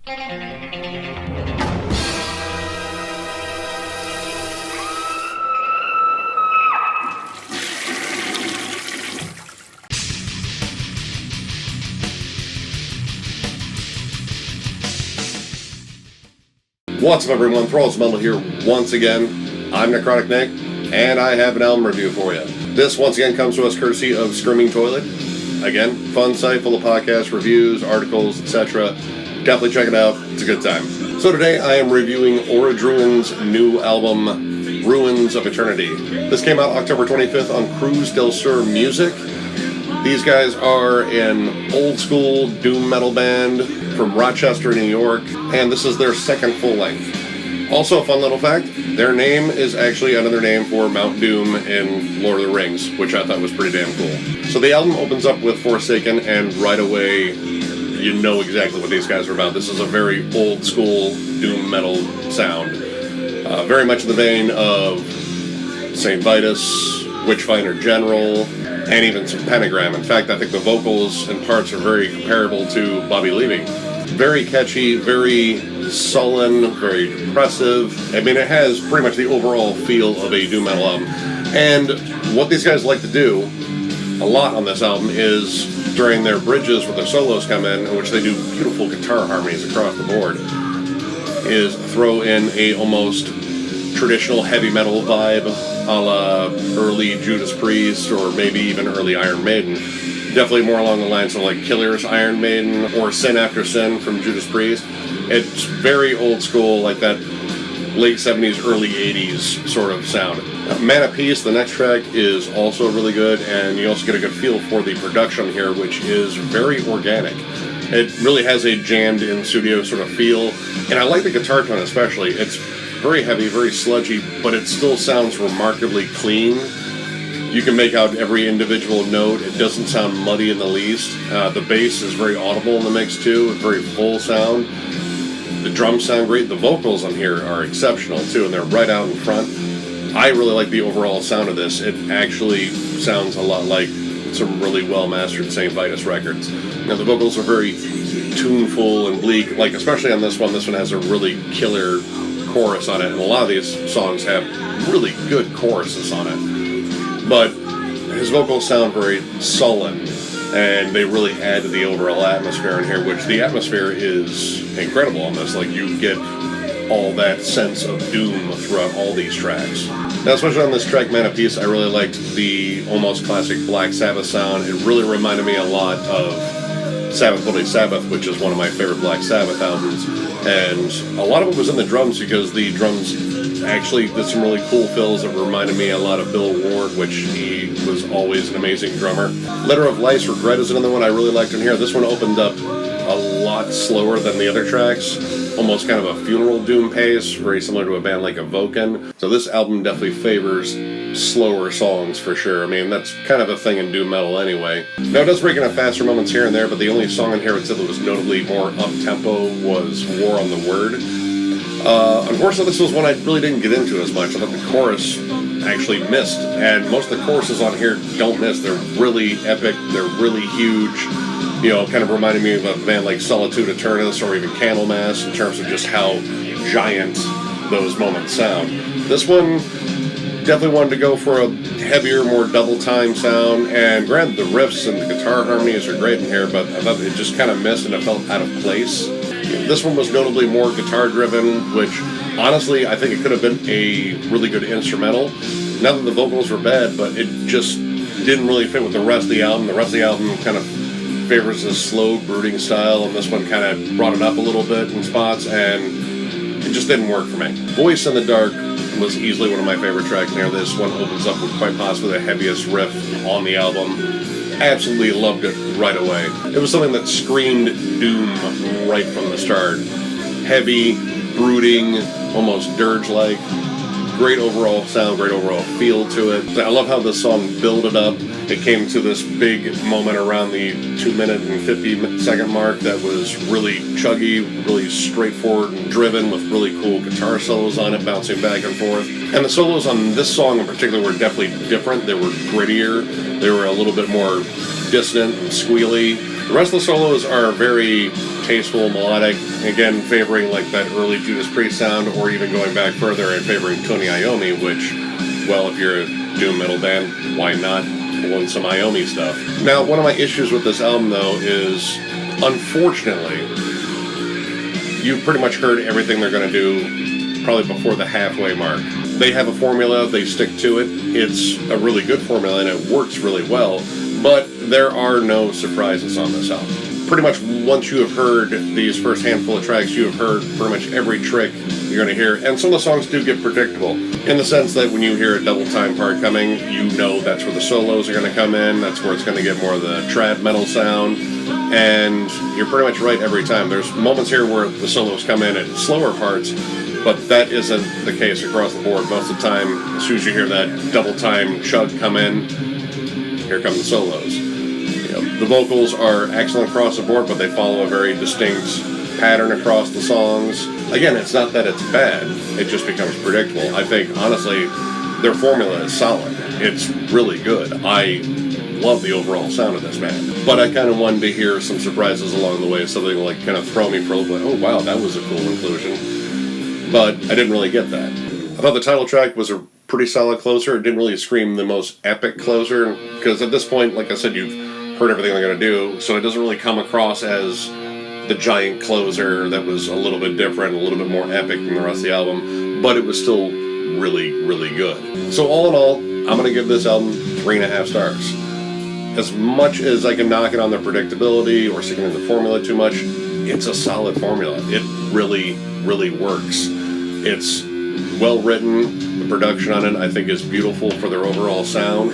What's up, everyone? Thralls here once again. I'm Necrotic Nick, and I have an album review for you. This once again comes to us courtesy of Screaming Toilet. Again, fun site full of podcasts, reviews, articles, etc. Definitely check it out. It's a good time. So today I am reviewing Orodruin's new album, Ruins of Eternity. This came out October 25th on Cruz del Sur Music. These guys are an old school doom metal band from Rochester, New York, and this is their second full length. Also, a fun little fact, their name is actually another name for Mount Doom in Lord of the Rings, which I thought was pretty damn cool. So the album opens up with Forsaken, and right away you know exactly what these guys are about. This is a very old school doom metal sound. Very much in the vein of St. Vitus, Witchfinder General, and even some Pentagram. In fact, I think the vocals and parts are very comparable to Bobby Levy. Very catchy, very sullen, very depressive. I mean, it has pretty much the overall feel of a doom metal album. And what these guys like to do a lot on this album is during their bridges where their solos come in which they do beautiful guitar harmonies across the board, is throw in a almost traditional heavy metal vibe a la early Judas Priest or maybe even early Iron Maiden. Definitely more along the lines of like Killer's Iron Maiden or Sin After Sin from Judas Priest. It's very old school, like that late 70s, early 80s sort of sound. Man of Peace, the next track, is also really good, and you also get a good feel for the production here, which is very organic. It really has a jammed in studio sort of feel, and I like the guitar tone especially. It's very heavy, very sludgy, but it still sounds remarkably clean. You can make out every individual note. It doesn't sound muddy in the least. The bass is very audible in the mix too, very full sound. The drums sound great. The vocals on here are exceptional too, and they're right out in front. I really like the overall sound of this. It actually sounds a lot like some really well-mastered St. Vitus records. Now, the vocals are very tuneful and bleak, like especially on this one. This one has a really killer chorus on it, and a lot of these songs have really good choruses on it. But his vocals sound very sullen, and they really add to the overall atmosphere in here, which the atmosphere is incredible on this. Like, you get all that sense of doom throughout all these tracks. Now, especially on this track, Man of Peace, I really liked the almost classic Black Sabbath sound. It really reminded me a lot of Sabbath Bloody Sabbath, which is one of my favorite Black Sabbath albums. And a lot of it was in the drums, because the drums actually did some really cool fills that reminded me a lot of Bill Ward, which he was always an amazing drummer. Letter of Life's Regret is another one I really liked in here. This one opened up a lot slower than the other tracks, almost kind of a funeral doom pace, very similar to a band like Evoken. So this album definitely favors slower songs for sure. I mean, that's kind of a thing in doom metal anyway. Now, it does break into faster moments here and there, but the only song in here that was notably more up-tempo was War on the Word. Unfortunately, this was one I really didn't get into as much. I thought the chorus actually missed, and most of the choruses on here don't miss. They're really epic, they're really huge. You know, kind of reminded me of a band like Solitude Aeternus or even Candlemass in terms of just how giant those moments sound. This one definitely wanted to go for a heavier, more double-time sound, and granted, the riffs and the guitar harmonies are great in here, but I thought it just kind of missed and it felt out of place. This one was notably more guitar-driven, which, honestly, I think it could have been a really good instrumental. Not that the vocals were bad, but it just didn't really fit with the rest of the album. The rest of the album kind of favors this slow, brooding style, and this one kind of brought it up a little bit in spots, and it just didn't work for me. Voice in the Dark was easily one of my favorite tracks there. This one opens up with quite possibly the heaviest riff on the album. Absolutely loved it right away. It was something that screamed doom right from the start. Heavy, brooding, almost dirge-like. Great overall sound, great overall feel to it. I love how this song built up. It came to this big moment around the 2-minute and 50-second mark that was really chuggy, really straightforward and driven, with really cool guitar solos on it, bouncing back and forth. And the solos on this song in particular were definitely different. They were grittier. They were a little bit more dissonant and squealy. The rest of the solos are very tasteful, melodic, again, favoring like that early Judas Priest sound, or even going back further and favoring Tony Iommi, which, well, if you're a doom metal band, why not pull in some Iommi stuff? Now, one of my issues with this album, though, is, unfortunately, you've pretty much heard everything they're going to do probably before the halfway mark. They have a formula, they stick to it. It's a really good formula, and it works really well, but there are no surprises on this album. Pretty much once you have heard these first handful of tracks, you have heard pretty much every trick you're going to hear, and some of the songs do get predictable, in the sense that when you hear a double time part coming, you know that's where the solos are going to come in, that's where it's going to get more of the trad metal sound, and you're pretty much right every time. There's moments here where the solos come in at slower parts, but that isn't the case across the board. Most of the time, as soon as you hear that double time chug come in, here come the solos. The vocals are excellent across the board, but they follow a very distinct pattern across the songs. Again, it's not that it's bad, it just becomes predictable. I think, honestly, their formula is solid. It's really good. I love the overall sound of this band. But I kind of wanted to hear some surprises along the way, something like kind of throw me for a little bit. Oh, wow, that was a cool inclusion. But I didn't really get that. I thought the title track was a pretty solid closer. It didn't really scream the most epic closer, because at this point, like I said, you've heard everything they're going to do, so it doesn't really come across as the giant closer that was a little bit different, a little bit more epic than the rest of the album, but it was still really, really good. So all in all, I'm going to give this album 3.5 stars. As much as I can knock it on their predictability or sticking to the formula too much, it's a solid formula. It really, really works. It's well written. The production on it, I think, is beautiful for their overall sound,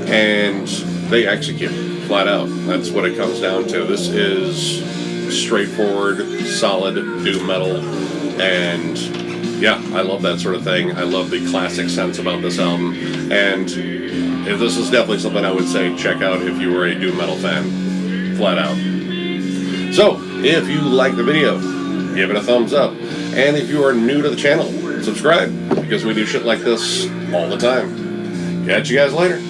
and they execute flat out. That's what it comes down to. This is straightforward, solid doom metal, and yeah, I love that sort of thing. I love the classic sense about this album, and this is definitely something I would say check out if you were a doom metal fan, flat out. So, if you like the video, give it a thumbs up, and if you are new to the channel, subscribe, because we do shit like this all the time. Catch you guys later.